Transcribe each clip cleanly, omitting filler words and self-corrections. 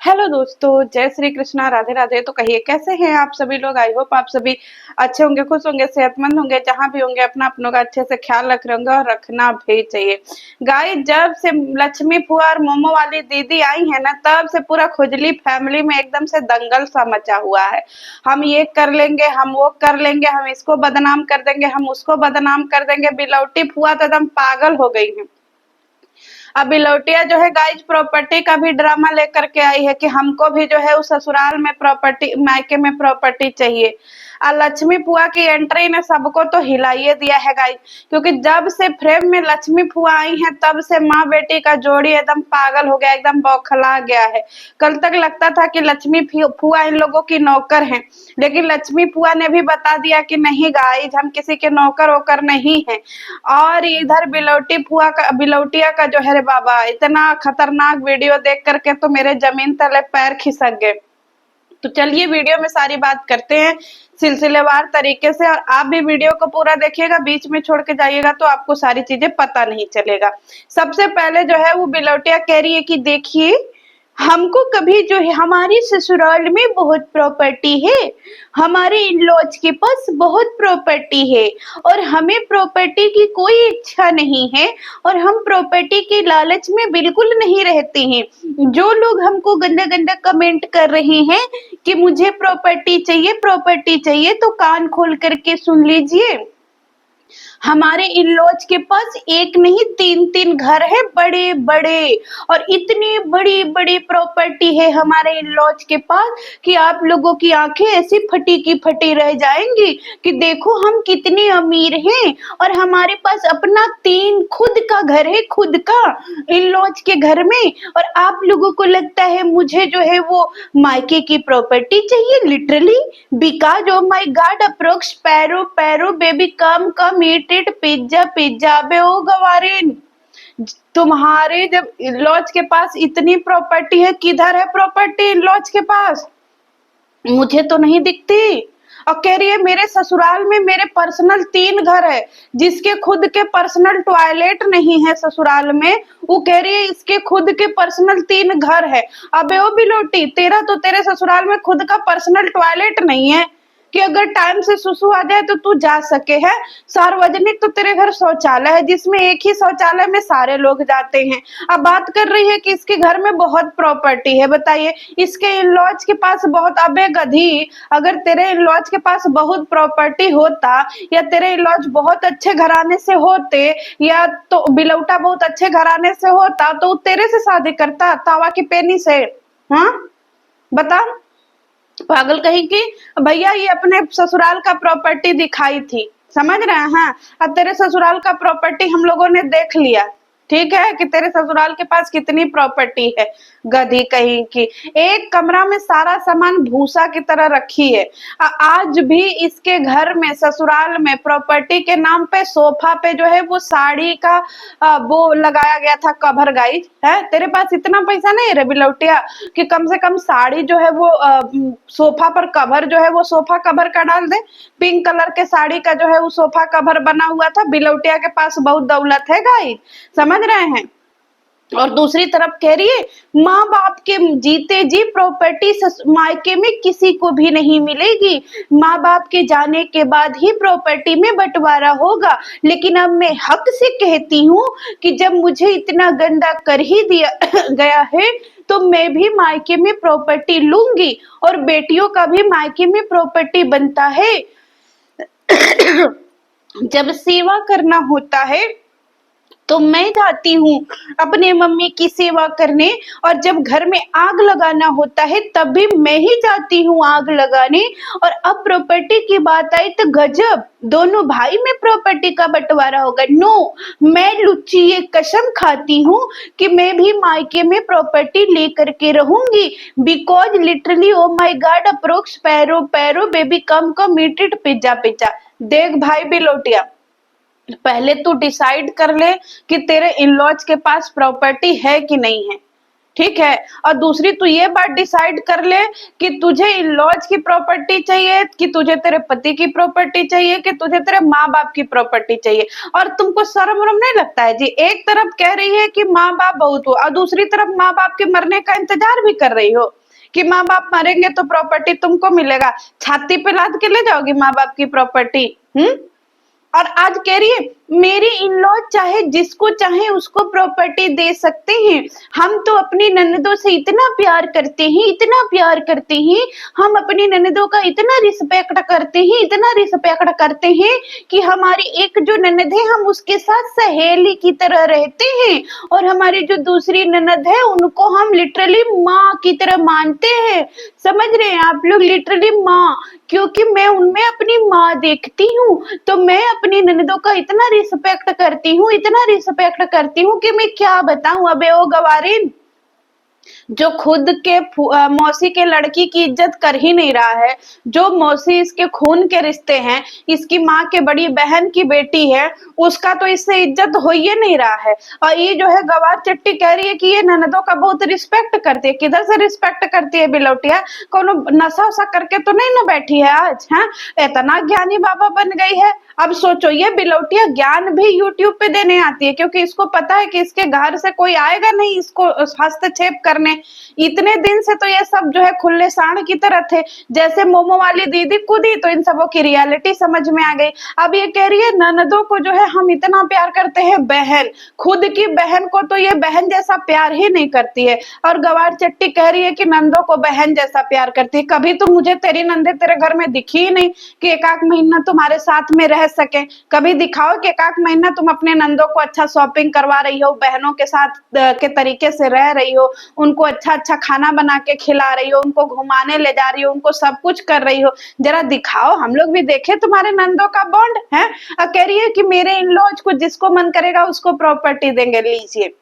Hello दोस्तों, जय श्री कृष्णा, राधे राधे। तो कहिए कैसे हैं आप सभी लोग। आई होप आप सभी अच्छे होंगे, खुश होंगे, सेहतमंद होंगे। जहां भी होंगे अपना अपनों का अच्छे से ख्याल रख रहे होंगे और रखना भी चाहिए। गाइस, जब से लक्ष्मी फुआ और मोमो वाली दीदी आई है ना, तब से पूरा खुजली फैमिली में एकदम से दंगल सा मचा हुआ है। हम ये कर लेंगे, हम वो कर लेंगे, हम इसको बदनाम कर देंगे, हम उसको बदनाम कर देंगे। बिलौटी फुआ तो एकदम पागल हो गई है। अब बिलौटिया जो है गाइज प्रॉपर्टी का भी ड्रामा लेकर के आई है कि हमको भी जो है उस ससुराल में प्रॉपर्टी, मायके में प्रॉपर्टी चाहिए। लक्ष्मी फुआ की एंट्री ने सबको तो हिलाइए दिया है गाइज, क्योंकि जब से फ्रेम में लक्ष्मी फुआ आई है तब से माँ बेटी का जोड़ी एकदम पागल हो गया, एकदम बौखला गया है। कल तक लगता था कि लक्ष्मी फुआ इन लोगों की नौकर हैं, लेकिन लक्ष्मी फुआ ने भी बता दिया कि नहीं गाइज, हम किसी के नौकर वोकर नहीं है। और इधर बिलौटिया का जो है रे बाबा, इतना खतरनाक वीडियो देख करके तो मेरे जमीन तले पैर खिसक गए। तो चलिए वीडियो में सारी बात करते हैं सिलसिलेवार तरीके से, और आप भी वीडियो को पूरा देखिएगा, बीच में छोड़ के जाइएगा तो आपको सारी चीजें पता नहीं चलेगा। सबसे पहले जो है वो बिलौटिया कह रही है कि देखिए, हमको कभी जो है हमारी ससुराल में बहुत प्रॉपर्टी है, हमारे इन लॉज के पास बहुत प्रॉपर्टी है, और हमें प्रॉपर्टी की कोई इच्छा नहीं है, और हम प्रॉपर्टी के लालच में बिल्कुल नहीं रहते हैं। जो लोग हमको गंदा गंदा कमेंट कर रहे हैं कि मुझे प्रॉपर्टी चाहिए, तो कान खोल करके सुन लीजिए। हमारे इन लॉज के पास एक नहीं तीन तीन घर है बड़े बड़े, और इतनी बड़ी बड़ी प्रॉपर्टी है हमारे इन लॉज के पास कि आप लोगों की आंखें ऐसी फटी की फटी रह जाएंगी कि देखो हम कितने अमीर हैं, और हमारे पास अपना तीन खुद का घर है, खुद का, इन लॉज के घर में। और आप लोगों को लगता है मुझे जो है वो मायके की प्रॉपर्टी चाहिए, literally because oh my god अप्रोक्स पैरो पैरो baby come eat it pizza pizza बे ओ गवारिन। तुम्हारे जब लॉज के पास इतनी प्रॉपर्टी है, किधर है प्रॉपर्टी लॉज के पास? मुझे तो नहीं दिखती। और कह रही है मेरे ससुराल में मेरे पर्सनल तीन घर है, जिसके खुद के पर्सनल टॉयलेट नहीं है ससुराल में, वो कह रही है इसके खुद के पर्सनल तीन घर है। अबे ओ बिलोटी, तेरा तो तेरे ससुराल में खुद का पर्सनल टॉयलेट नहीं है कि अगर टाइम से सुसु आ जाए तो तू जा सके है। सार्वजनिक तो तेरे घर शौचालय है, जिसमें एक ही शौचालय में सारे लोग जाते हैं। अब बात कर रही है कि इसके घर में बहुत प्रॉपर्टी है। बताइए, इसके इन लॉज के पास बहुत, अबे गधी, अगर तेरे इन लॉज के पास बहुत प्रॉपर्टी होता, या तेरे इन लॉज बहुत अच्छे घराने से होते, या तो बिलौटा बहुत अच्छे घराने से होता, तो तेरे से शादी करता तावा की पेनी से? हाँ बता, पागल कहीं की। भैया ये अपने ससुराल का प्रॉपर्टी दिखाई थी, समझ रहे हैं। अब तेरे ससुराल का प्रॉपर्टी हम लोगों ने देख लिया, ठीक है, कि तेरे ससुराल के पास कितनी प्रॉपर्टी है। गधी कहीं की, एक कमरा में सारा सामान भूसा की तरह रखी है। आज भी इसके घर में, ससुराल में, प्रॉपर्टी के नाम पे सोफा पे जो है वो साड़ी का वो लगाया गया था कवर। गाइज है, तेरे पास इतना पैसा नहीं है रे बिलौटिया कि कम से कम साड़ी जो है वो सोफा पर कवर जो है वो सोफा कवर का डाल दे। पिंक कलर के साड़ी का जो है वो सोफा कवर बना हुआ था। बिलौटिया के पास बहुत दौलत है गाइज, समझ रहे हैं। और दूसरी तरफ कह रही है माँ बाप के जीते जी प्रॉपर्टी मायके में किसी को भी नहीं मिलेगी, माँ बाप के जाने के बाद ही प्रॉपर्टी में बंटवारा होगा। लेकिन अब मैं हक से कहती हूँ कि जब मुझे इतना गंदा कर ही दिया गया है, तो मैं भी मायके में प्रॉपर्टी लूंगी, और बेटियों का भी मायके में प्रॉपर्टी बनता है। जब सेवा करना होता है तो मैं जाती हूँ अपने मम्मी की सेवा करने, और जब घर में आग लगाना होता है तब भी मैं ही जाती हूँ आग लगाने। और अब प्रॉपर्टी की बात आई तो गजब, दोनों भाई में प्रॉपर्टी का बंटवारा होगा। नो, मैं लुच्ची ये कसम खाती हूँ कि मैं भी मायके में प्रॉपर्टी लेकर के रहूंगी, because literally O my god अप्रोक्स पैरो पैरो baby come eat it pizza pizza. देख भाई बिलोटिया, पहले तू डिसाइड कर ले कि तेरे इन लॉज के पास प्रॉपर्टी है कि नहीं है। ठीक है। और दूसरी तू ये बात डिसाइड कर ले कि तुझे इन लॉज की प्रॉपर्टी चाहिए, कि तुझे तेरे पति की प्रॉपर्टी चाहिए, कि तुझे तेरे माँ बाप की प्रॉपर्टी चाहिए। और तुमको शर्म वरम नहीं लगता है जी? एक तरफ कह रही है कि माँ बाप बहुत हो, और दूसरी तरफ माँ बाप के मरने का इंतजार भी कर रही हो कि माँ बाप मरेंगे तो प्रॉपर्टी तुमको मिलेगा। छाती पे लाद के ले जाओगी माँ बाप की प्रॉपर्टी? और आज कह रही है मेरे इन लॉ चाहे जिसको चाहे उसको प्रॉपर्टी दे सकते हैं, हम तो अपनी ननदों से इतना प्यार करते हैं, इतना प्यार करते हैं, हम अपनी ननदों का इतना रिस्पेक्ट करते हैं, इतना रिस्पेक्ट करते हैं कि हमारी एक जो ननद है हम उसके साथ सहेली की तरह रहते हैं, और हमारी जो दूसरी ननद है उनको हम लिटरली माँ की तरह मानते हैं। समझ रहे हैं आप लोग? लिटरली माँ, क्योंकि मैं उनमें अपनी माँ देखती हूँ, तो मैं अपनी ननदों का इतना रिस्पेक्ट करती हूँ, इतना रिस्पेक्ट करती हूँ कि मैं क्या बताऊं। अबे ओ गवारीन, जो खुद के मौसी के लड़की की इज्जत कर ही नहीं रहा है, जो मौसी इसके खून के रिश्ते हैं, इसकी माँ के बड़ी बहन की बेटी है, उसका तो इससे इज्जत हो ही नहीं रहा है। और ये जो है गवार चट्टी कह रही है कि ये ननदों का बहुत रिस्पेक्ट करती है। किधर से रिस्पेक्ट करती है बिलौटिया? कोनो नशा वसा करके तो नहीं ना बैठी है आज? है इतना ज्ञानी बाबा बन गई है। अब सोचो, ये बिलौटिया ज्ञान भी यूट्यूब पे देने आती है, क्योंकि इसको पता है कि इसके घर से कोई आएगा नहीं इसको हस्तक्षेप करने। इतने दिन से तो ये सब जो है खुले सांड की तरह थे, जैसे मोमो वाली दीदी कूदी तो इन सबों की रियलिटी समझ में आ गई। अब ये कह रही है ननदों को जो है हम इतना प्यार करते हैं, बहन, खुद की बहन को तो ये बहन जैसा प्यार ही नहीं करती है। और गवार चट्टी कह रही है कि नंदों को बहन जैसा प्यार करती है। कभी तो मुझे तेरी नंदे तेरे घर में दिखी ही नहीं कि एक आध महीना तुम्हारे साथ में रह सके। कभी दिखाओ कि एक आध महीना तुम अपने नंदों को अच्छा शॉपिंग करवा रही हो, बहनों के साथ के तरीके से रह रही हो, उनको अच्छा अच्छा खाना बना के खिला रही हो, उनको घुमाने ले जा रही हो, उनको सब कुछ कर रही हो। जरा दिखाओ, हम लोग भी देखे तुम्हारे नंदों का बॉन्ड है। कह रही है कि मेरे इन लॉज को जिसको मन करेगा उसको प्रॉपर्टी देंगे, लीजिए।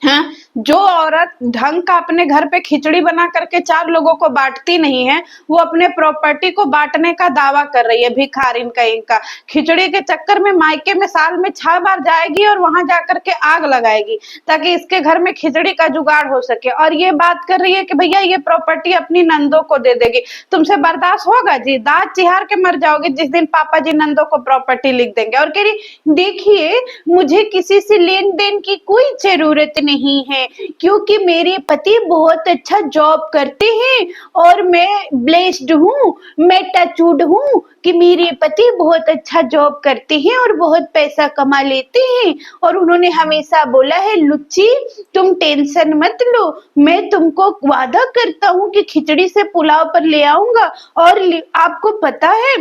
हाँ, जो औरत ढंग का अपने घर पे खिचड़ी बना करके 4 लोगों को बांटती नहीं है, वो अपने प्रॉपर्टी को बांटने का दावा कर रही है, भिखारिन कहीं का। खिचड़ी के चक्कर में मायके में साल में 6 बार जाएगी और वहां जाकर के आग लगाएगी ताकि इसके घर में खिचड़ी का जुगाड़ हो सके। और ये बात कर रही है कि भैया ये प्रॉपर्टी अपनी नंदों को दे देगी। तुमसे बर्दाश्त होगा जी? दांत चिहार के मर जाओगे जिस दिन पापा जी नंदों को प्रॉपर्टी लिख देंगे। और कह रही देखिए मुझे किसी से लेन देन की कोई जरूरत नहीं है, क्योंकि मेरे पति बहुत अच्छा जॉब करते हैं और मैं ब्लेस्ड हूँ, मैं टचवुड हूँ कि मेरे पति बहुत अच्छा जॉब करते हैं और बहुत पैसा कमा लेते हैं। और उन्होंने हमेशा बोला है लुच्ची तुम टेंशन मत लो, मैं तुमको वादा करता हूँ कि खिचड़ी से पुलाव पर ले आऊंगा। और आपको पता है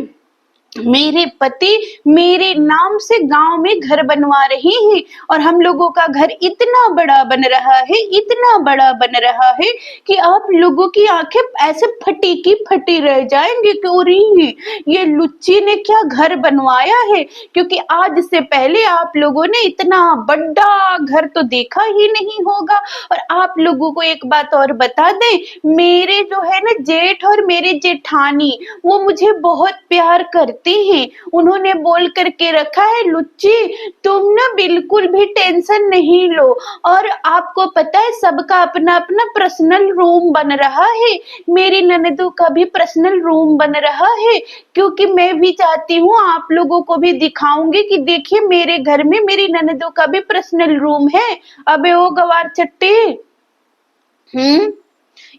मेरे पति मेरे नाम से गांव में घर बनवा रहे हैं, और हम लोगों का घर इतना बड़ा बन रहा है, इतना बड़ा बन रहा है कि आप लोगों की आंखें ऐसे फटी की फटी रह जाएंगे कि अरे ये लुच्ची ने क्या घर बनवाया है, क्योंकि आज से पहले आप लोगों ने इतना बड़ा घर तो देखा ही नहीं होगा। और आप लोगों को एक बात और बता दें, मेरे जो है ना जेठ और मेरे जेठानी वो मुझे बहुत प्यार करते हैं। उन्होंने बोल करके रखा है लुच्ची तुम ना बिल्कुल भी टेंशन नहीं लो। और आपको पता है सबका अपना अपना पर्सनल रूम बन रहा है, मेरी ननदों का भी पर्सनल रूम बन रहा है, क्योंकि मैं भी चाहती हूँ आप लोगों को भी दिखाऊंगी कि देखिए मेरे घर में मेरी ननदों का भी पर्सनल रूम है। अबे ओ गवार चट्टी,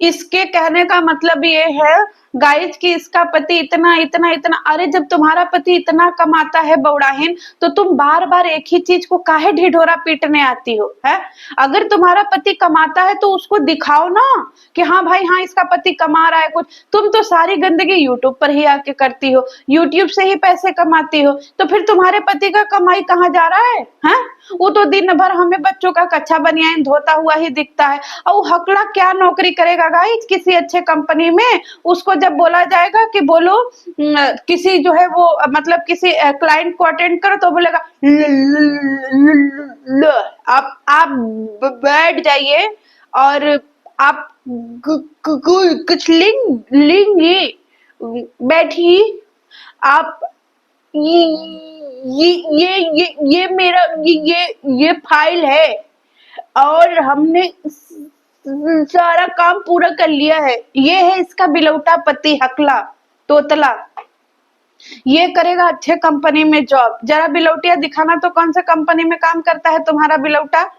इसके कहने का मतलब ये है गाइस कि इसका पति इतना इतना इतना, अरे जब तुम्हारा पति इतना कमाता है बौड़ाहीन, तो तुम बार बार एक ही चीज को काहे ढिढोरा पीटने आती हो? है अगर तुम्हारा पति कमाता है तो उसको दिखाओ ना कि हाँ भाई हाँ इसका पति कमा रहा है कुछ। तुम तो सारी गंदगी यूट्यूब पर ही आके करती हो, यूट्यूब से ही पैसे कमाती हो, तो फिर तुम्हारे पति का कमाई कहाँ जा रहा है? हैं? वो तो दिन भर हमें बच्चों का कच्चा बनियान धोता हुआ ही दिखता है, और वो हकला क्या नौकरी करेगा गाइस किसी अच्छे कंपनी में? उसको जब बोला जाएगा कि बोलो किसी जो है वो मतलब किसी क्लाइंट को अटेंड करो, तो बोलेगा आप बैठ जाइए और आप कुछ लेंगे, बैठिए आप। ये मेरा ये फाइल है और हमने सारा काम पूरा कर लिया है। ये है इसका बिलौटा पति हकला तोतला, ये करेगा अच्छे कंपनी में जॉब। जरा बिलौटिया दिखाना तो कौन सा कंपनी में काम करता है तुम्हारा बिलौटा।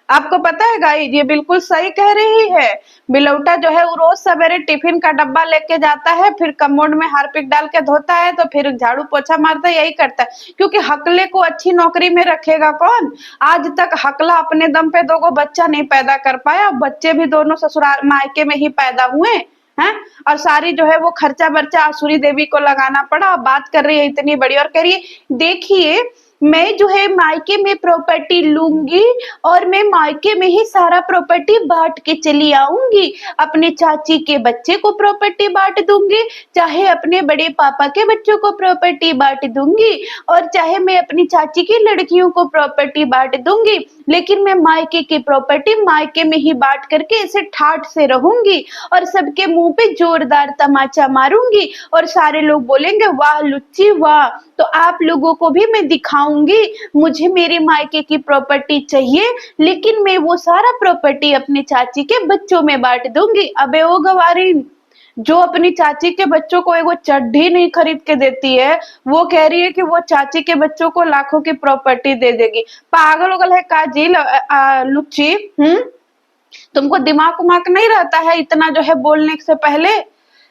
आपको पता है गाइस, ये बिल्कुल सही कह रही है। बिलौटा जो है वो रोज सवेरे टिफिन का डब्बा लेके जाता है, फिर कमोड में हार्पिक डाल के धोता है, तो फिर झाड़ू पोछा मारता है, यही करता है। क्योंकि हकले को अच्छी नौकरी में रखेगा कौन। आज तक हकला अपने दम पे 2 बच्चा नहीं पैदा कर पाया, बच्चे भी दोनों ससुराल मायके में ही पैदा हुए हैं। और सारी जो है वो खर्चा बर्चा आसुरी देवी को लगाना पड़ा। अब बात कर रही है इतनी बड़ी और कह रही है देखिए मैं जो है मायके में प्रॉपर्टी लूंगी और मैं मायके में ही सारा प्रॉपर्टी बांट के चली आऊंगी। अपने चाची के बच्चे को प्रॉपर्टी बांट दूंगी, चाहे अपने बड़े पापा के बच्चों को प्रॉपर्टी बांट दूंगी, और चाहे मैं अपनी चाची की लड़कियों को प्रॉपर्टी बांट दूंगी। लेकिन मैं मायके की प्रॉपर्टी मायके में ही बांट करके ऐसे ठाठ से रहूंगी और सबके मुंह पे जोरदार तमाचा मारूंगी और सारे लोग बोलेंगे वाह लुच्ची वाह। तो आप लोगों को भी मैं दिखाऊंगी, मुझे मेरे मायके की प्रॉपर्टी चाहिए, लेकिन मैं वो सारा प्रॉपर्टी अपने चाची के बच्चों में बांट दूंगी। अबे ओ गवारी, जो अपनी चाची के बच्चों को एगो चड्ढी नहीं खरीद के देती है, वो कह रही है कि वो चाची के बच्चों को लाखों की प्रॉपर्टी दे देगी। पागल उगल है काजी लुच्ची। तुमको दिमाग उमाग नहीं रहता है इतना जो है बोलने से पहले।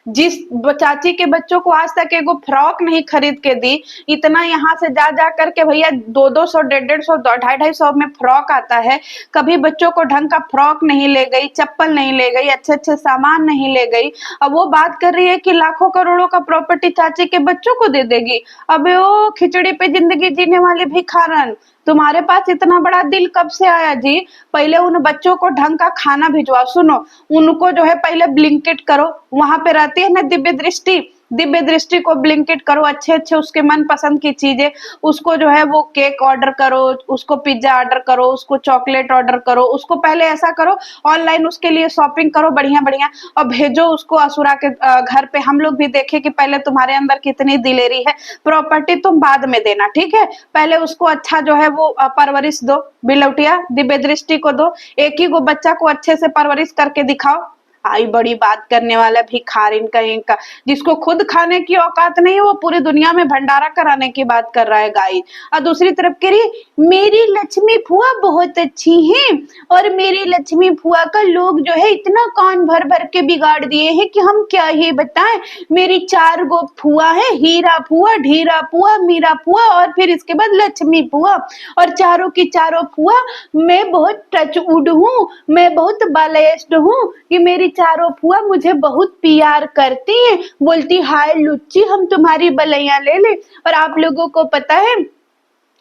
जिस चाची के बच्चों को आज तक एगो फ्रॉक नहीं खरीद के दी, इतना यहाँ से जा जा करके भैया 200 150 250 में फ्रॉक आता है। कभी बच्चों को ढंग का फ्रॉक नहीं ले गई, चप्पल नहीं ले गई, अच्छे अच्छे सामान नहीं ले गई। अब वो बात कर रही है कि लाखों करोड़ों का प्रॉपर्टी चाची के बच्चों को दे देगी। अबे ओ खिचड़ी पे जिंदगी जीने वाले भिखारन, तुम्हारे पास इतना बड़ा दिल कब से आया जी। पहले उन बच्चों को ढंग का खाना भिजवाओ। सुनो, उनको जो है पहले ब्लिंकिट करो, वहां पे रहती है ना दिव्य दृष्टि, दिव्य दृष्टि को ब्लिंकिट करो, अच्छे अच्छे उसके मन पसंद की चीजें, उसको जो है वो केक ऑर्डर करो, उसको पिज्जा ऑर्डर करो, उसको चॉकलेट ऑर्डर करो, उसको पहले ऐसा करो ऑनलाइन उसके लिए शॉपिंग करो बढ़िया बढ़िया और भेजो उसको असुरा के घर पे। हम लोग भी देखे कि पहले तुम्हारे अंदर कितनी दिलेरी है। प्रॉपर्टी तुम बाद में देना, ठीक है, पहले उसको अच्छा जो है वो परवरिश दो। बिलौटिया दिव्य दृष्टि को दो, एक ही को बच्चा को अच्छे से परवरिश करके दिखाओ। आई बड़ी बात करने वाला भिखारिन कहीं का, जिसको खुद खाने की औकात नहीं है वो पूरी दुनिया में भंडारा कराने की बात कर रहा है गाइस। और दूसरी तरफ कह रही मेरी लक्ष्मी फुआ बहुत अच्छी हैं और मेरी लक्ष्मी फुआ का लोग जो है इतना कान भर भर के बिगाड़ दिए हैं कि हम क्या ही बताएं। मेरी 4 गो फुआ है, हीरा फुआ, ढीरा फुआ, मीरा फुआ और फिर इसके बाद लक्ष्मी फुआ, और चारों की चारों फुआ मैं बहुत टचवुड हूँ, मैं बहुत बालेस्ट हूँ कि मेरी चारों फुआ मुझे बहुत प्यार करती हैं, बोलती हाय लुच्ची हम तुम्हारी बलैया ले ले। और आप लोगों को पता है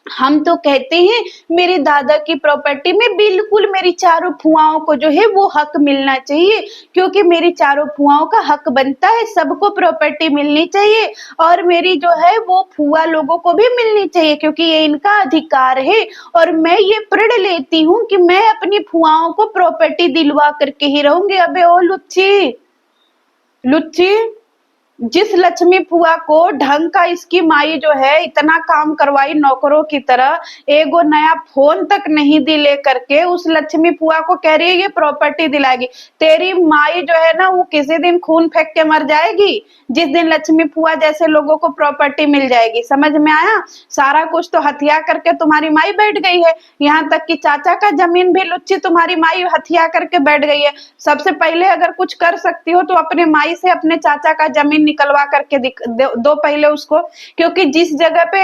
हम तो कहते हैं मेरे दादा की प्रॉपर्टी में बिल्कुल मेरी चारों फुआओं को जो है वो हक मिलना चाहिए, क्योंकि मेरी चारों फुआओं का हक बनता है, सबको प्रॉपर्टी मिलनी चाहिए और मेरी जो है वो फुआ लोगों को भी मिलनी चाहिए क्योंकि ये इनका अधिकार है। और मैं ये प्रण लेती हूँ कि मैं अपनी फुआओं को प्रॉपर्टी दिलवा करके ही रहूंगी। अबे ओ लुच्ची लुच्ची, जिस लक्ष्मी फुआ को ढंग का इसकी माई जो है इतना काम करवाई नौकरों की तरह, एगो नया फोन तक नहीं दिले करके उस लक्ष्मी फुआ को कह रही है ये प्रॉपर्टी दिलाएगी। तेरी माई जो है ना वो किसी दिन खून फेंक के मर जाएगी जिस दिन लक्ष्मी फुआ जैसे लोगों को प्रॉपर्टी मिल जाएगी। समझ में आया? सारा कुछ तो हथिया करके तुम्हारी माई बैठ गई है, यहाँ तक कि चाचा का जमीन भी लुच्ची तुम्हारी माई हथिया करके बैठ गई है। सबसे पहले अगर कुछ कर सकती हो तो अपने माई से अपने चाचा का जमीन निकलवा करके दो पहले उसको, क्योंकि जिस जगह पे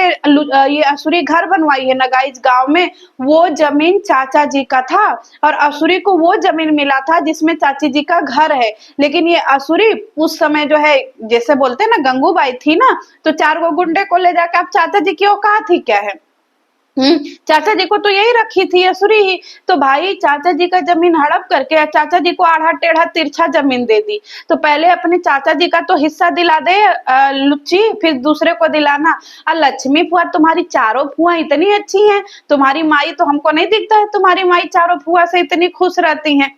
ये असुरी घर बनवाई है ना गाइस गांव में, वो जमीन चाचा जी का था और असुरी को वो जमीन मिला था जिसमें चाची जी का घर है। लेकिन ये असुरी उस समय जो है जैसे बोलते हैं ना गंगूबाई थी ना, तो 4 गो गुंडे को ले जाकर अब चाचा जी की औकात ही क्या है। चाचा जी को तो यही रखी थी असुरी ही, तो भाई चाचा जी का जमीन हड़प करके चाचा जी को आधा टेढ़ा तिरछा जमीन दे दी। तो पहले अपने चाचा जी का तो हिस्सा दिला दे लुच्ची, फिर दूसरे को दिलाना। और लक्ष्मी फुआ तुम्हारी चारों फुआ इतनी अच्छी हैं, तुम्हारी माई तो हमको नहीं दिखता है तुम्हारी माई चारों फुआ से इतनी खुश रहती हैं।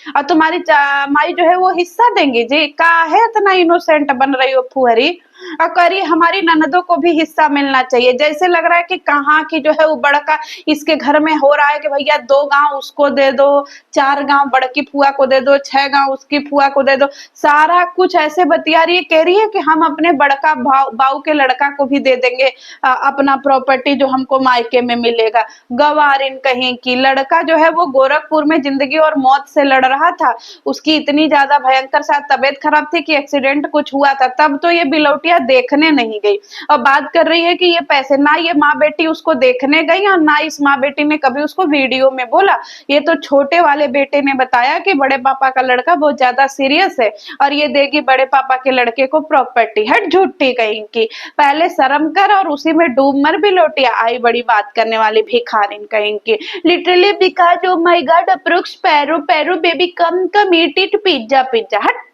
और तुम्हारी माई जो है वो हिस्सा देंगी जी, का है इतना इनोसेंट बन रही हो फुहरी। करी हमारी ननदों को भी हिस्सा मिलना चाहिए। जैसे लग रहा है कि कहाँ की जो है वो बड़का इसके घर में हो रहा है कि भैया 2 गाँव उसको दे दो, 4 गाँव बड़की फुआ को दे दो, 6 गाँव उसकी फुआ को दे दो। सारा कुछ ऐसे बतिया रही है, कह रही है कि हम अपने बड़का बाऊ के लड़का को भी दे देंगे अपना प्रॉपर्टी जो हमको मायके में मिलेगा। गवारिन कहीं की, लड़का जो है वो गोरखपुर में जिंदगी और मौत से लड़ रहा था। उसकी इतनी ज्यादा भयंकर शायद तबीयत खराब थी कि एक्सीडेंट कुछ हुआ था, तब तो ये बिलौटिया देखने नहीं गई। और बात कर रही है कि ये पैसे ना ये माँ बेटी उसको देखने गई और ना इस माँ बेटी ने कभी उसको वीडियो में बोला। ये तो छोटे वाले बेटे ने बताया कि बड़े पापा का लड़का बहुत ज्यादा सीरियस है और ये देगी बड़े पापा के लड़के को प्रॉपर्टी। हट झूठी कहीं की, पहले शर्म कर और उसी में डूब मर। बिलौटिया आई बड़ी बात करने वाली भिखारिन कहीं की। Literally because oh my god अप्रोक्स पैरो पैरो baby come come eat it pizza pizza. हट।